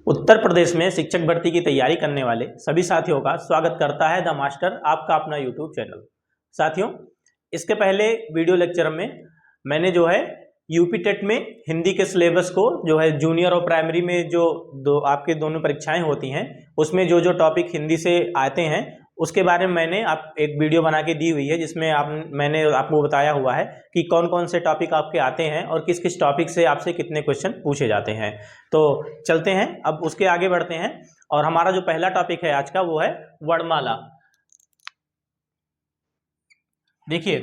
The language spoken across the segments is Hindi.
उत्तर प्रदेश में शिक्षक भर्ती की तैयारी करने वाले सभी साथियों का स्वागत करता है द मास्टर, आपका अपना यूट्यूब चैनल। साथियों, इसके पहले वीडियो लेक्चर में मैंने जो है यूपी टेट में हिंदी के सिलेबस को जो है जूनियर और प्राइमरी में जो आपके दोनों परीक्षाएं होती हैं उसमें जो जो टॉपिक हिंदी से आते हैं उसके बारे में मैंने एक वीडियो बना के दी हुई है, जिसमें मैंने आपको बताया हुआ है कि कौन कौन से टॉपिक आपके आते हैं और किस किस टॉपिक से आपसे कितने क्वेश्चन पूछे जाते हैं। तो चलते हैं, अब उसके आगे बढ़ते हैं और हमारा जो पहला टॉपिक है आज का वो है वर्णमाला। देखिए,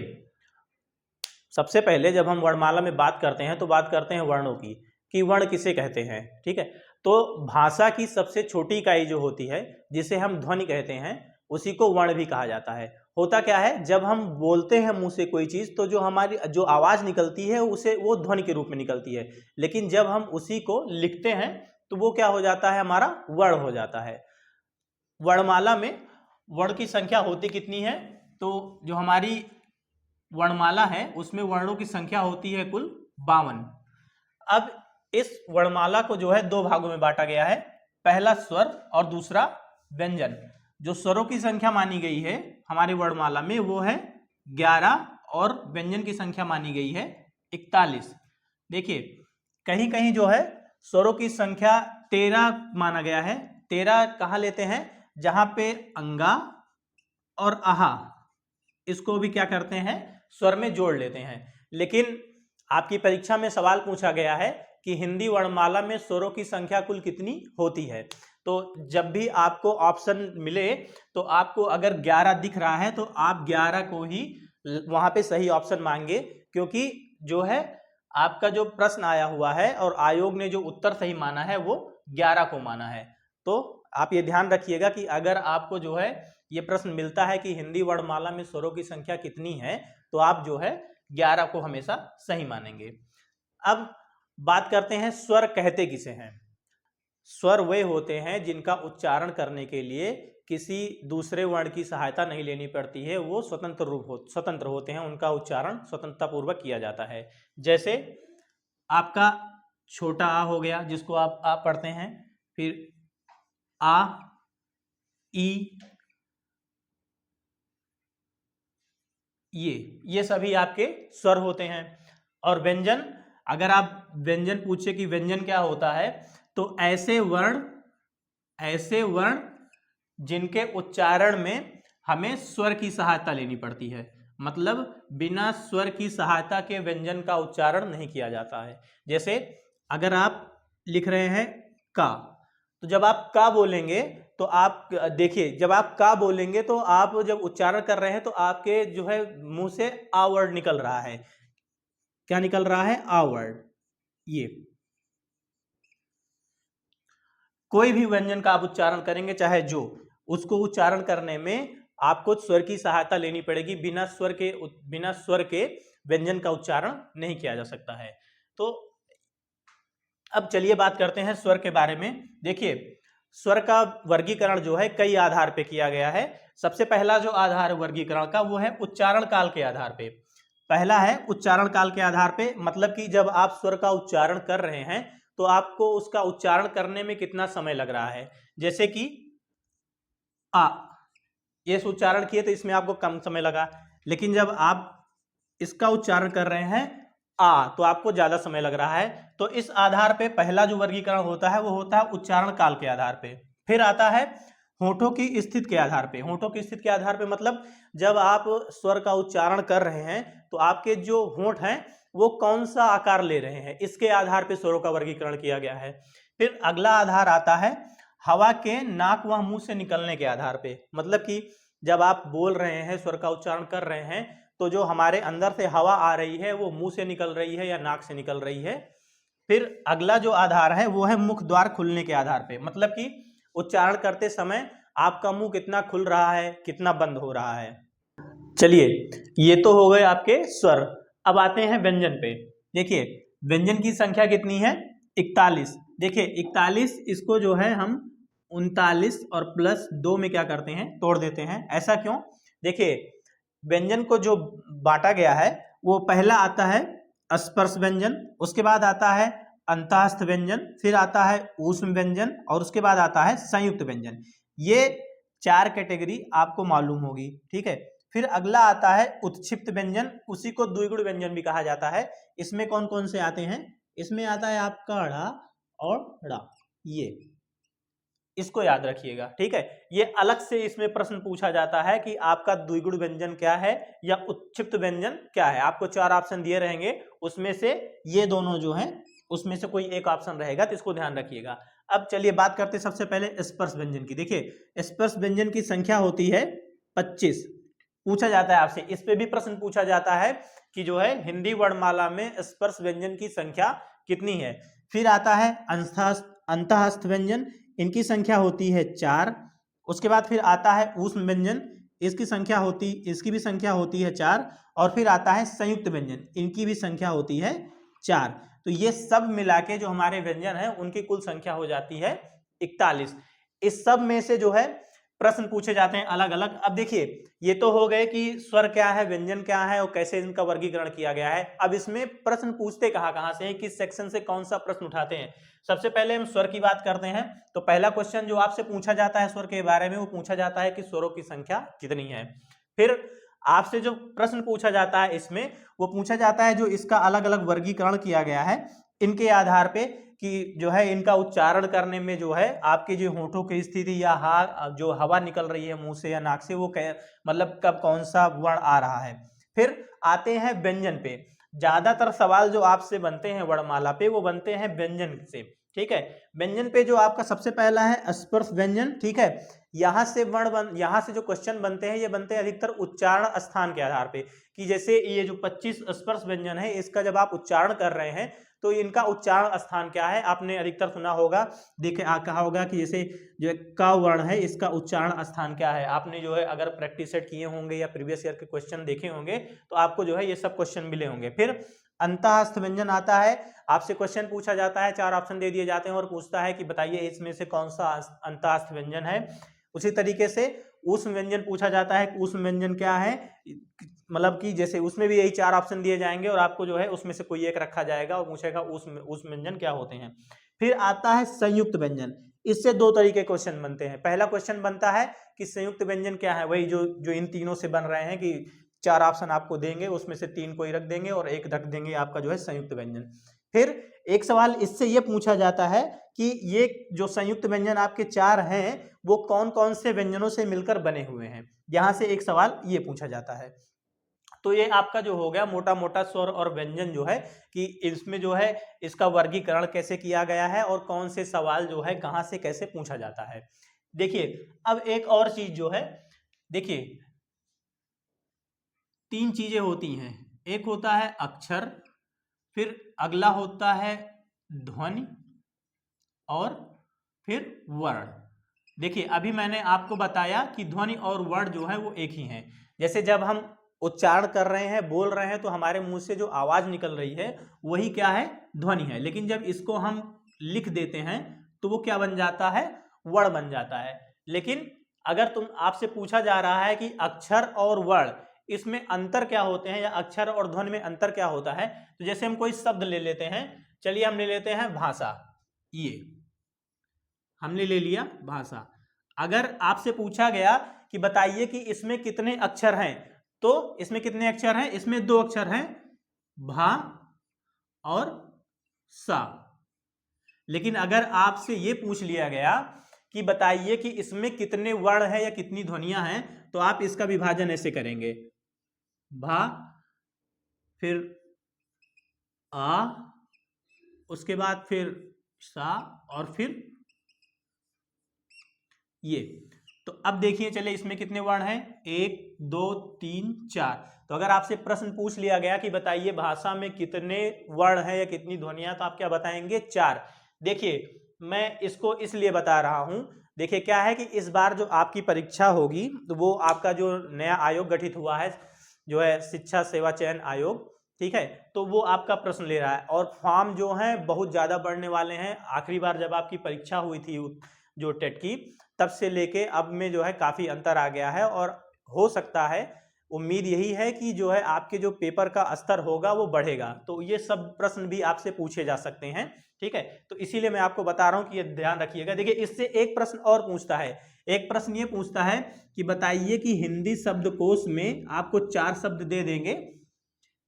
सबसे पहले जब हम वर्णमाला में बात करते हैं तो बात करते हैं वर्णों की, कि वर्ण किसे कहते हैं। ठीक है, तो भाषा की सबसे छोटी इकाई जो होती है जिसे हम ध्वनि कहते हैं उसी को वर्ण भी कहा जाता है। होता क्या है, जब हम बोलते हैं मुंह से कोई चीज तो जो हमारी जो आवाज निकलती है उसे वो ध्वनि के रूप में निकलती है, लेकिन जब हम उसी को लिखते हैं तो वो क्या हो जाता है, हमारा वर्ण हो जाता है। वर्णमाला में वर्ण की संख्या होती कितनी है, तो जो हमारी वर्णमाला है उसमें वर्णों की संख्या होती है कुल 52। अब इस वर्णमाला को जो है दो भागों में बांटा गया है, पहला स्वर और दूसरा व्यंजन। जो स्वरों की संख्या मानी गई है हमारी वर्णमाला में वो है 11 और व्यंजन की संख्या मानी गई है 41। देखिए, कहीं कहीं जो है स्वरों की संख्या 13 माना गया है। 13 कहाँ लेते हैं, जहां पे अंगा और आहा इसको भी क्या करते हैं, स्वर में जोड़ लेते हैं। लेकिन आपकी परीक्षा में सवाल पूछा गया है कि हिंदी वर्णमाला में स्वरों की संख्या कुल कितनी होती है। तो जब भी आपको ऑप्शन मिले तो आपको अगर 11 दिख रहा है तो आप 11 को ही वहां पे सही ऑप्शन मांगे, क्योंकि जो है आपका जो प्रश्न आया हुआ है और आयोग ने जो उत्तर सही माना है वो 11 को माना है। तो आप ये ध्यान रखिएगा कि अगर आपको जो है ये प्रश्न मिलता है कि हिंदी वर्णमाला में स्वरों की संख्या कितनी है तो आप जो है 11 को हमेशा सही मानेंगे। अब बात करते हैं स्वर कहते किसे हैं। स्वर वे होते हैं जिनका उच्चारण करने के लिए किसी दूसरे वर्ण की सहायता नहीं लेनी पड़ती है, वो स्वतंत्र होते हैं, उनका उच्चारण स्वतंत्रता पूर्वक किया जाता है। जैसे आपका छोटा आ हो गया जिसको आप पढ़ते हैं, फिर आ, ई, ये सभी आपके स्वर होते हैं। और व्यंजन, अगर आप व्यंजन पूछे कि व्यंजन क्या होता है, तो ऐसे वर्ण जिनके उच्चारण में हमें स्वर की सहायता लेनी पड़ती है, मतलब बिना स्वर की सहायता के व्यंजन का उच्चारण नहीं किया जाता है। जैसे अगर आप लिख रहे हैं का, तो जब आप का बोलेंगे तो आप देखिए, जब आप का बोलेंगे तो आप जब उच्चारण कर रहे हैं तो आपके जो है मुंह से आ वर्ड निकल रहा है। क्या निकल रहा है, आ वर्ड। ये कोई भी व्यंजन का आप उच्चारण करेंगे चाहे जो, उसको उच्चारण करने में आपको स्वर की सहायता लेनी पड़ेगी। बिना स्वर के व्यंजन का उच्चारण नहीं किया जा सकता है। तो अब चलिए बात करते हैं स्वर के बारे में। देखिए, स्वर का वर्गीकरण जो है कई आधार पे किया गया है। सबसे पहला जो आधार है वर्गीकरण का वो है उच्चारण काल के आधार पे। पहला है उच्चारण काल के आधार पे, मतलब कि जब आप स्वर का उच्चारण कर रहे हैं तो आपको उसका उच्चारण करने में कितना समय लग रहा है। जैसे कि आ, ये उच्चारण किए तो इसमें आपको कम समय लगा, लेकिन जब आप इसका उच्चारण कर रहे हैं आ, तो आपको ज्यादा समय लग रहा है। तो इस आधार पे पहला जो वर्गीकरण होता है वो होता है उच्चारण काल के आधार पे। फिर आता है होठों की स्थिति के आधार पे। होठों की स्थिति के आधार पे मतलब जब आप स्वर का उच्चारण कर रहे हैं तो आपके जो होंठ हैं वो कौन सा आकार ले रहे हैं, इसके आधार पे स्वरों का वर्गीकरण किया गया है। फिर अगला आधार आता है हवा के नाक व मुंह से निकलने के आधार पे, मतलब कि जब आप बोल रहे हैं, स्वर का उच्चारण कर रहे हैं, तो जो हमारे अंदर से हवा आ रही है वो मुंह से निकल रही है या नाक से निकल रही है। फिर अगला जो आधार है वो है मुख द्वार खुलने के आधार पे, मतलब कि उच्चारण करते समय आपका मुंह कितना खुल रहा है, कितना बंद हो रहा है। चलिए, ये तो हो गए आपके स्वर। अब आते हैं व्यंजन पे। देखिए, व्यंजन की संख्या कितनी है, 41। देखिए 41, इसको जो है हम 39 और प्लस 2 में क्या करते हैं, तोड़ देते हैं। ऐसा क्यों, देखिए व्यंजन को जो बांटा गया है वो पहला आता है स्पर्श व्यंजन, उसके बाद आता है अंतःस्थ व्यंजन, फिर आता है ऊष्म व्यंजन और उसके बाद आता है संयुक्त व्यंजन। ये 4 कैटेगरी आपको मालूम होगी, ठीक है। फिर अगला आता है उत्क्षिप्त व्यंजन, उसी को द्विगुण व्यंजन भी कहा जाता है। इसमें कौन कौन से आते हैं? इसमें आता है आपका ड़ा और ड़ा, ये इसको याद रखिएगा, ठीक है। ये अलग से इसमें प्रश्न पूछा जाता है कि आपका द्विगुण व्यंजन क्या है या उत्क्षिप्त व्यंजन क्या है। आपको 4 ऑप्शन दिए रहेंगे, उसमें से ये दोनों जो हैं उसमें से कोई एक ऑप्शन रहेगा, तो इसको ध्यान रखिएगा। अब चलिए बात करते हैं सबसे पहले स्पर्श व्यंजन की। देखिए स्पर्श व्यंजन की संख्या होती है 25। पूछा जाता है आपसे, इस पे भी प्रश्न पूछा जाता है कि जो है हिंदी वर्णमाला में स्पर्श व्यंजन की संख्या कितनी है। फिर आता है अंतःस्थ व्यंजन, इनकी संख्या होती है 4। उसके बाद फिर आता है ऊष्म व्यंजन, इसकी भी संख्या होती है 4। और फिर आता है संयुक्त व्यंजन, इनकी भी संख्या होती है 4। तो ये सब मिला के जो हमारे व्यंजन है उनकी कुल संख्या हो जाती है 41। इस सब में से जो है प्रश्न पूछे जाते हैं अलग अलग। अब देखिए ये तो हो गए कि स्वर क्या है, व्यंजन क्या है और कैसे इनका वर्गीकरण किया गया है। अब इसमें प्रश्न पूछते कहाँ से हैं, किस सेक्शन से कौन सा प्रश्न उठाते हैं। सबसे पहले हम स्वर की बात करते हैं। तो पहला क्वेश्चन जो आपसे पूछा जाता है स्वर के बारे में, वो पूछा जाता है कि स्वरों की संख्या कितनी है। फिर आपसे जो प्रश्न पूछा जाता है इसमें वो पूछा जाता है जो इसका अलग अलग वर्गीकरण किया गया है, इनके आधार पे कि जो है इनका उच्चारण करने में जो है आपके जो होठों की स्थिति या जो हवा निकल रही है मुंह से या नाक से, वो मतलब कब कौन सा वर्ण आ रहा है। फिर आते हैं व्यंजन पे। ज्यादातर सवाल जो आपसे बनते हैं वर्णमाला पे वो बनते हैं व्यंजन से, ठीक है। व्यंजन पे जो आपका सबसे पहला है स्पर्श व्यंजन, ठीक है। यहाँ से जो क्वेश्चन बनते हैं ये बनते हैं अधिकतर उच्चारण स्थान के आधार पे, कि जैसे ये जो 25 स्पर्श व्यंजन है इसका जब आप उच्चारण कर रहे हैं तो इनका उच्चारण स्थान क्या है। आपने अधिकतर सुना होगा, कहा होगा कि जैसे जो क वर्ण है इसका उच्चारण स्थान क्या है। आपने जो है अगर प्रैक्टिस सेट किए होंगे या प्रीवियस ईयर के क्वेश्चन देखे होंगे तो आपको जो है ये सब क्वेश्चन मिले होंगे। फिर अंतःस्थ व्यंजन आता है, आपसे क्वेश्चन पूछा जाता है, 4 ऑप्शन दे दिए जाते हैं और पूछता है कि बताइए इसमें से कौन सा अंतःस्थ व्यंजन है। उसी तरीके से ऊष्म व्यंजन पूछा जाता है, ऊष्म व्यंजन क्या है, मतलब कि जैसे उसमें भी यही 4 ऑप्शन दिए जाएंगे और आपको जो है उसमें से कोई एक रखा जाएगा और पूछेगा ऊष्म व्यंजन क्या होते हैं। फिर आता है संयुक्त व्यंजन, इससे 2 तरीके क्वेश्चन बनते हैं। पहला क्वेश्चन बनता है कि संयुक्त व्यंजन क्या है, वही जो इन तीनों से बन रहे हैं कि 4 ऑप्शन आपको देंगे उसमें से 3 कोई रख देंगे और एक रख देंगे आपका जो है संयुक्त व्यंजन। फिर एक सवाल इससे ये पूछा जाता है कि ये जो संयुक्त व्यंजन आपके 4 हैं वो कौन कौन से व्यंजनों से मिलकर बने हुए हैं, यहां से एक सवाल ये पूछा जाता है। तो ये आपका जो हो गया मोटा मोटा स्वर और व्यंजन जो है कि इसमें जो है इसका वर्गीकरण कैसे किया गया है और कौन से सवाल जो है कहां से कैसे पूछा जाता है। देखिए अब एक और चीज जो है, देखिए 3 चीजें होती हैं, एक होता है अक्षर, फिर अगला होता है ध्वनि और फिर वर्ण। देखिए अभी मैंने आपको बताया कि ध्वनि और वर्ण जो है वो एक ही हैं। जैसे जब हम उच्चारण कर रहे हैं, बोल रहे हैं, तो हमारे मुंह से जो आवाज निकल रही है वही क्या है, ध्वनि है। लेकिन जब इसको हम लिख देते हैं तो वो क्या बन जाता है, वर्ण बन जाता है। लेकिन अगर आपसे पूछा जा रहा है कि अक्षर और वर्ण इसमें अंतर क्या होते हैं या अक्षर और ध्वनि में अंतर क्या होता है, तो जैसे हम कोई शब्द ले लेते हैं, चलिए हम ले लेते हैं भाषा, ये हमने ले लिया भाषा। अगर आपसे पूछा गया कि बताइए कि इसमें कितने अक्षर हैं, तो इसमें कितने अक्षर हैं, इसमें 2 अक्षर हैं, भा और सा। लेकिन अगर आपसे ये पूछ लिया गया कि बताइए कि इसमें कितने वर्ण हैं या कितनी ध्वनियां हैं, तो आप इसका विभाजन ऐसे करेंगे, भा फिर आ, उसके बाद फिर सा और फिर ये। तो अब देखिए चले इसमें कितने वर्ण हैं, 1 2 3 4। तो अगर आपसे प्रश्न पूछ लिया गया कि बताइए भाषा में कितने वर्ण हैं या कितनी ध्वनियां, तो आप क्या बताएंगे, 4। देखिए मैं इसको इसलिए बता रहा हूं, देखिए क्या है कि इस बार जो आपकी परीक्षा होगी तो वो आपका जो नया आयोग गठित हुआ है जो है शिक्षा सेवा चयन आयोग, ठीक है, तो वो आपका प्रश्न ले रहा है और फॉर्म जो है बहुत ज़्यादा बढ़ने वाले हैं। आखिरी बार जब आपकी परीक्षा हुई थी जो टेट की, तब से लेके अब में जो है काफ़ी अंतर आ गया है और हो सकता है उम्मीद यही है कि जो है आपके जो पेपर का स्तर होगा वो बढ़ेगा। तो ये सब प्रश्न भी आपसे पूछे जा सकते हैं, ठीक है। तो इसीलिए मैं आपको बता रहा हूं कि ये ध्यान रखिएगा। देखिए इससे एक प्रश्न और पूछता है, एक प्रश्न ये पूछता है कि बताइए कि हिंदी शब्दकोश में आपको 4 शब्द दे देंगे,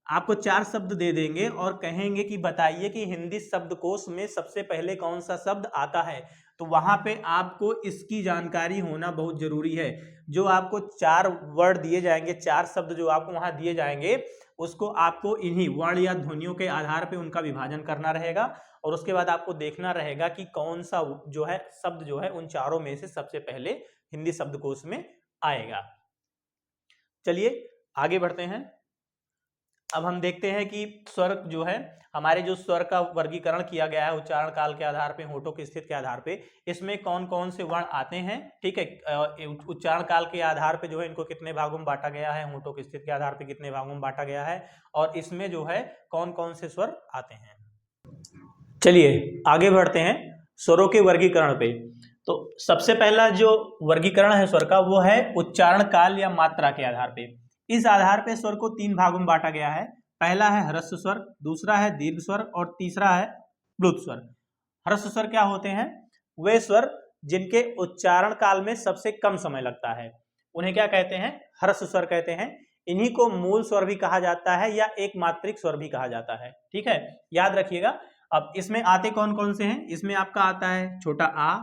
आपको 4 शब्द दे देंगे और कहेंगे कि बताइए कि हिंदी शब्दकोश में सबसे पहले कौन सा शब्द आता है। तो वहां पे आपको इसकी जानकारी होना बहुत जरूरी है। जो आपको 4 वर्ड दिए जाएंगे, 4 शब्द जो आपको वहां दिए जाएंगे, उसको आपको इन्हीं वर्ण या ध्वनियों के आधार पे उनका विभाजन करना रहेगा और उसके बाद आपको देखना रहेगा कि कौन सा जो है शब्द जो है उन चारों में से सबसे पहले हिंदी शब्दकोश में आएगा। चलिए आगे बढ़ते हैं। अब हम देखते हैं कि स्वर जो है, हमारे जो स्वर का वर्गीकरण किया गया है उच्चारण काल के आधार पे, होठों की स्थिति के आधार पे, इसमें कौन कौन से वर्ण आते हैं, ठीक है। उच्चारण काल के आधार पे जो है इनको कितने भागों में बांटा गया है, होठों की स्थिति के आधार पे कितने भागों में बांटा गया है, और इसमें जो है कौन कौन से स्वर आते हैं। चलिए आगे बढ़ते हैं स्वरों के वर्गीकरण पे। तो सबसे पहला जो वर्गीकरण है स्वर का वो है उच्चारण काल या मात्रा के आधार पे। इस आधार पे स्वर को 3 भागों में बांटा गया है। पहला है ह्रस्व स्वर, दूसरा है दीर्घ स्वर और तीसरा है प्लुत स्वर। ह्रस्व स्वर क्या होते हैं? वे स्वर जिनके उच्चारण काल में सबसे कम समय लगता है, उन्हें क्या कहते हैं? ह्रस्व स्वर कहते हैं। इन्हीं को मूल स्वर भी कहा जाता है या एक मात्रिक स्वर भी कहा जाता है, ठीक है, याद रखिएगा। अब इसमें आते कौन कौन से हैं? इसमें आपका आता है छोटा आ,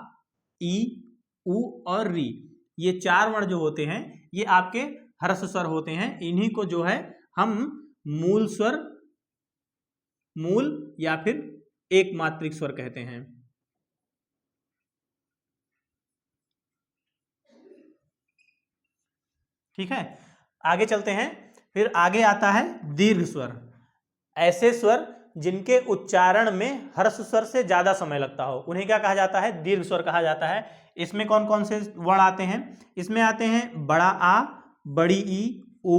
ई, उ और री। ये 4 वर्ण जो होते हैं ये आपके ह्रस्व स्वर होते हैं। इन्हीं को जो है हम मूल स्वर, मूल या फिर एक मात्रिक स्वर कहते हैं। ठीक है, आगे चलते हैं। फिर आगे आता है दीर्घ स्वर। ऐसे स्वर जिनके उच्चारण में ह्रस्व स्वर से ज्यादा समय लगता हो उन्हें क्या कहा जाता है? दीर्घ स्वर कहा जाता है। इसमें कौन कौन से वर्ण आते हैं? इसमें आते हैं बड़ा आ, बड़ी ई, उ,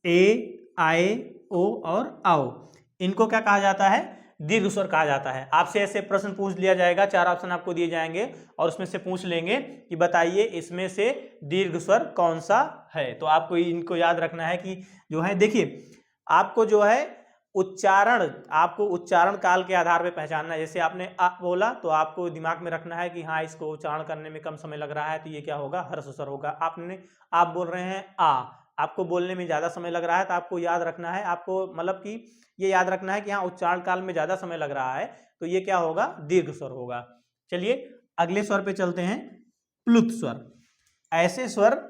ए, आए, ओ और आओ। इनको क्या कहा जाता है? दीर्घ स्वर कहा जाता है। आपसे ऐसे प्रश्न पूछ लिया जाएगा, 4 ऑप्शन आपको दिए जाएंगे और उसमें से पूछ लेंगे कि बताइए इसमें से दीर्घ स्वर कौन सा है। तो आपको इनको याद रखना है कि जो है, देखिए आपको जो है उच्चारण, आपको उच्चारण काल के आधार पे पहचानना है। जैसे आपने आ बोला तो आपको दिमाग में रखना है कि हाँ इसको उच्चारण करने में कम समय लग रहा है तो ये क्या होगा? ह्रस्व स्वर होगा। आपने आप बोल रहे हैं आ, आपको बोलने में ज्यादा समय लग रहा है तो आपको याद रखना है, आपको मतलब कि ये याद रखना है कि हाँ उच्चारण काल में ज्यादा समय लग रहा है तो ये क्या होगा? दीर्घ स्वर होगा। चलिए अगले स्वर पे चलते हैं, प्लुत स्वर। ऐसे स्वर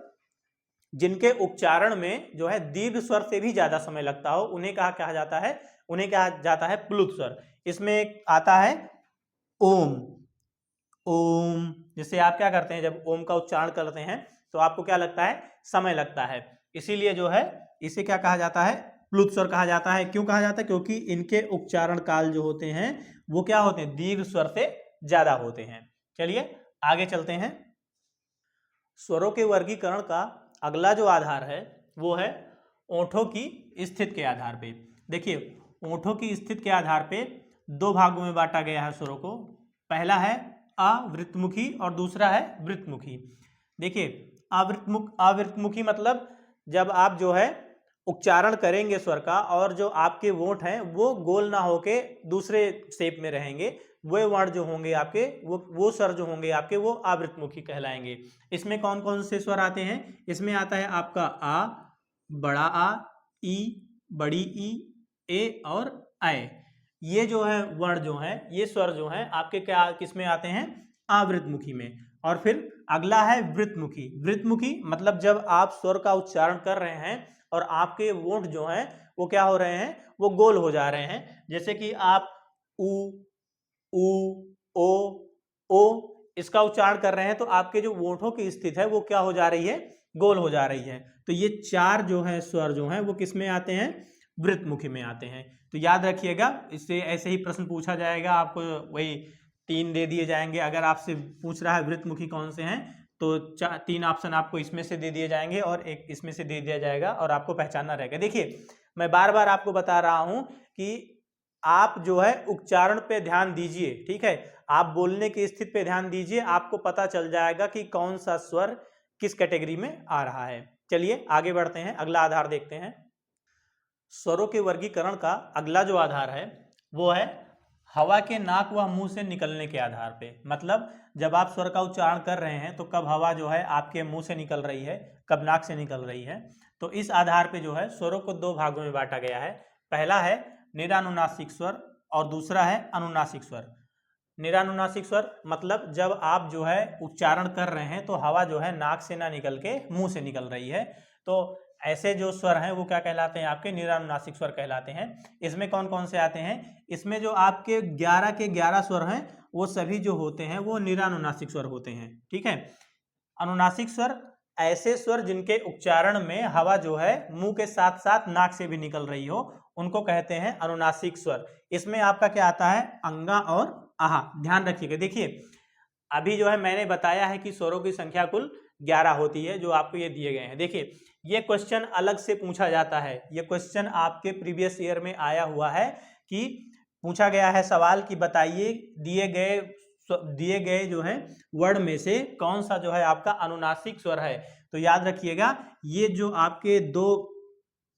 जिनके उच्चारण में जो है दीर्घ स्वर से भी ज्यादा समय लगता हो उन्हें कहा जाता है, उन्हें कहा जाता है प्लुत स्वर। इसमें आता है ओम। ओम, जैसे आप क्या करते हैं जब ओम का उच्चारण करते हैं तो आपको क्या लगता है? समय लगता है। इसीलिए जो है इसे क्या कहा जाता है? प्लुत स्वर कहा जाता है। क्यों कहा जाता है? क्योंकि इनके उच्चारण काल जो होते हैं वो क्या होते हैं? दीर्घ स्वर से ज्यादा होते हैं। चलिए आगे चलते हैं। स्वरों के वर्गीकरण का अगला जो आधार है वो है ओंठों की स्थिति के आधार पे। देखिए ओंठों की स्थिति के आधार पे 2 भागों में बांटा गया है स्वरों को। पहला है अवृतमुखी और दूसरा है वृत्तमुखी। देखिए अवृतमुखी मतलब जब आप जो है उच्चारण करेंगे स्वर का और जो आपके ओंठ हैं वो गोल ना होके दूसरे शेप में रहेंगे, वो वर्ण जो होंगे आपके वो स्वर जो होंगे आपके वो आवृतमुखी कहलाएंगे। इसमें कौन कौन से स्वर आते हैं? इसमें आता है आपका आ, बड़ा आ, ई, बड़ी ई, ए और आए। ये जो है वर्ण जो है, ये स्वर जो है आपके क्या किसमें आते हैं? आवृतमुखी में। और फिर अगला है वृत्तमुखी। वृत्तमुखी मतलब जब आप स्वर का उच्चारण कर रहे हैं और आपके ओंठ जो हैं वो क्या हो रहे हैं? वो गोल हो जा रहे हैं। जैसे कि आप उ, ओ इसका उच्चारण कर रहे हैं तो आपके जो ओंठों की स्थिति है वो क्या हो जा रही है? गोल हो जा रही है। तो ये 4 जो है स्वर जो हैं वो किस में आते हैं? वृत्तमुखी में आते हैं। तो याद रखिएगा, इससे ऐसे ही प्रश्न पूछा जाएगा, आपको वही 3 दे दिए जाएंगे। अगर आपसे पूछ रहा है वृत्तमुखी कौन से हैं तो 3 ऑप्शन आपको इसमें से दे दिए जाएंगे और एक इसमें से दे दिया जाएगा और आपको पहचानना रहेगा। देखिए मैं बार बार आपको बता रहा हूं कि आप जो है उच्चारण पे ध्यान दीजिए, ठीक है, आप बोलने की स्थिति पे ध्यान दीजिए, आपको पता चल जाएगा कि कौन सा स्वर किस कैटेगरी में आ रहा है। चलिए आगे बढ़ते हैं, अगला आधार देखते हैं। स्वरों के वर्गीकरण का अगला जो आधार है वो है हवा के नाक व मुंह से निकलने के आधार पे। मतलब जब आप स्वर का उच्चारण कर रहे हैं तो कब हवा जो है आपके मुंह से निकल रही है, कब नाक से निकल रही है। तो इस आधार पे जो है स्वरों को दो भागों में बांटा गया है। पहला है निरानुनासिक स्वर और दूसरा है अनुनासिक स्वर। निरानुनासिक स्वर मतलब जब आप जो है उच्चारण कर रहे हैं तो हवा जो है नाक से ना निकल के मुंह से निकल रही है, तो ऐसे जो स्वर हैं वो क्या कहलाते हैं, आपके निरानुनासिक स्वर कहलाते हैं। इसमें कौन कौन से आते हैं, इसमें जो आपके 11 के 11 स्वर हैं वो सभी जो होते हैं वो निरानुनासिक स्वर होते हैं, ठीक है। अनुनासिक स्वर ऐसे स्वर जिनके उच्चारण में हवा जो है मुंह के साथ साथ नाक से भी निकल रही हो, उनको कहते हैं अनुनासिक स्वर। इसमें आपका क्या आता है, अंगा और आहा। ध्यान रखिएगा, देखिए अभी जो है मैंने बताया है कि स्वरों की संख्या कुल 11 होती है जो आपको ये दिए गए हैं। देखिए ये क्वेश्चन अलग से पूछा जाता है, ये क्वेश्चन आपके प्रीवियस ईयर में आया हुआ है कि पूछा गया है सवाल कि बताइए दिए गए जो है वर्ड में से कौन सा जो है आपका अनुनासिक स्वर है। तो याद रखिएगा ये जो आपके दो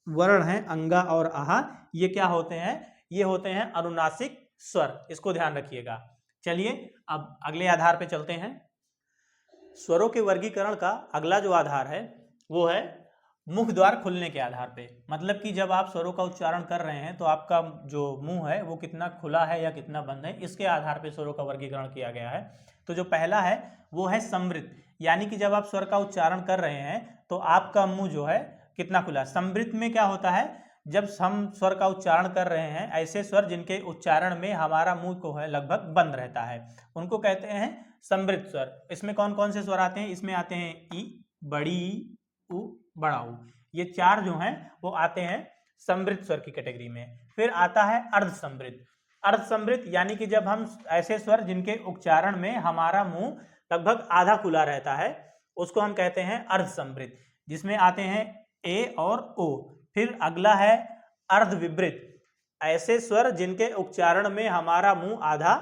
वर्ण हैं अंगा और आहा, ये क्या होते हैं, ये होते हैं अनुनासिक स्वर, इसको ध्यान रखिएगा। चलिए अब अगले आधार पे चलते हैं। स्वरों के वर्गीकरण का अगला जो आधार है वो है मुख द्वार खुलने के आधार पे। मतलब कि जब आप स्वरों का उच्चारण कर रहे हैं तो आपका जो मुंह है वो कितना खुला है या कितना बंद है, इसके आधार पे स्वरों का वर्गीकरण किया गया है। तो जो पहला है वो है समृत, यानी कि जब आप स्वर का उच्चारण कर रहे हैं तो आपका मुंह जो है कितना खुला है। समृत में क्या होता है, जब हम स्वर का उच्चारण कर रहे हैं ऐसे स्वर जिनके उच्चारण में हमारा मुंह को है लगभग बंद रहता है, उनको कहते हैं समृत स्वर। इसमें कौन कौन से स्वर आते हैं, इसमें आते हैं ई, बड़ी ई, उ, बड़ा उ, ये चार जो हैं वो आते हैं समृत स्वर की कैटेगरी में। फिर आता है अर्ध समृत। अर्ध समृत यानी कि जब हम ऐसे स्वर जिनके उच्चारण में हमारा मुंह लगभग आधा खुला रहता है उसको हम कहते हैं अर्ध समृत, जिसमें आते हैं ए और ओ। फिर अगला है अर्ध विवृत, ऐसे स्वर जिनके उच्चारण में हमारा मुंह आधा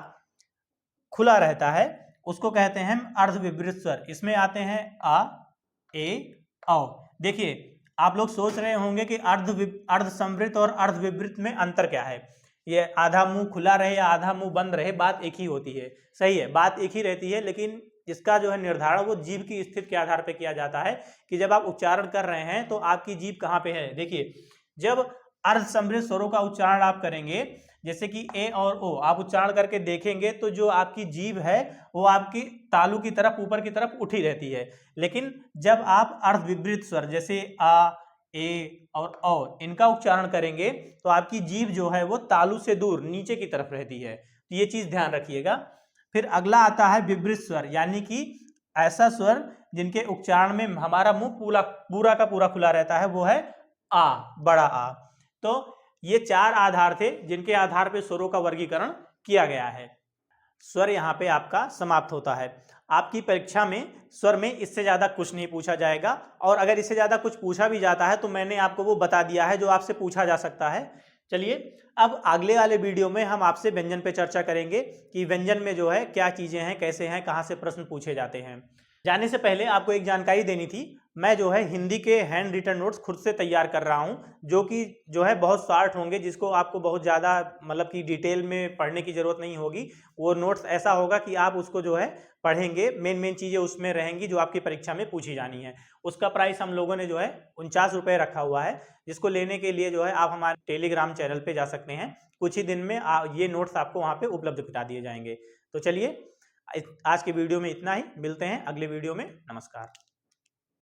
खुला रहता है उसको कहते हैं अर्ध विवृत स्वर। इसमें आते हैं आ, ए, औ। देखिए आप लोग सोच रहे होंगे कि अर्ध समृत और अर्ध विवृत में अंतर क्या है, ये आधा मुंह खुला रहे या आधा मुंह बंद रहे बात एक ही होती है। सही है, बात एक ही रहती है, लेकिन इसका जो है निर्धारण वो जीभ की स्थिति के आधार पर किया जाता है कि जब आप उच्चारण कर रहे हैं तो आपकी जीभ कहाँ पे है। देखिए जब अर्ध समृत स्वरों का उच्चारण आप करेंगे, जैसे कि ए और ओ आप उच्चारण करके देखेंगे तो जो आपकी जीभ है वो आपकी तालू की तरफ ऊपर की तरफ उठी रहती है। लेकिन जब आप अर्ध विवृत स्वर जैसे आ, ए और औ इनका उच्चारण करेंगे तो आपकी जीभ जो है वो तालू से दूर नीचे की तरफ रहती है, तो ये चीज ध्यान रखिएगा। फिर अगला आता है विवृत स्वर, यानी कि ऐसा स्वर जिनके उच्चारण में हमारा मुंह पूरा का पूरा खुला रहता है, वो है आ, बड़ा आ। तो ये चार आधार थे जिनके आधार पे स्वरों का वर्गीकरण किया गया है। स्वर यहाँ पे आपका समाप्त होता है। आपकी परीक्षा में स्वर में इससे ज्यादा कुछ नहीं पूछा जाएगा, और अगर इससे ज्यादा कुछ पूछा भी जाता है तो मैंने आपको वो बता दिया है जो आपसे पूछा जा सकता है। चलिए अब अगले वाले वीडियो में हम आपसे व्यंजन पे चर्चा करेंगे कि व्यंजन में जो है क्या चीजें हैं, कैसे हैं, कहाँ से प्रश्न पूछे जाते हैं। जाने से पहले आपको एक जानकारी देनी थी, मैं जो है हिंदी के हैंड रिटन नोट्स खुद से तैयार कर रहा हूं, जो कि जो है बहुत शॉर्ट होंगे, जिसको आपको बहुत ज़्यादा मतलब कि डिटेल में पढ़ने की ज़रूरत नहीं होगी। वो नोट्स ऐसा होगा कि आप उसको जो है पढ़ेंगे, मेन चीज़ें उसमें रहेंगी जो आपकी परीक्षा में पूछी जानी है। उसका प्राइस हम लोगों ने जो है 49 रुपये रखा हुआ है, जिसको लेने के लिए जो है आप हमारे टेलीग्राम चैनल पर जा सकते हैं। कुछ ही दिन में ये नोट्स आपको वहाँ पर उपलब्ध करा दिए जाएंगे। तो चलिए आज के वीडियो में इतना ही, मिलते हैं अगले वीडियो में। नमस्कार।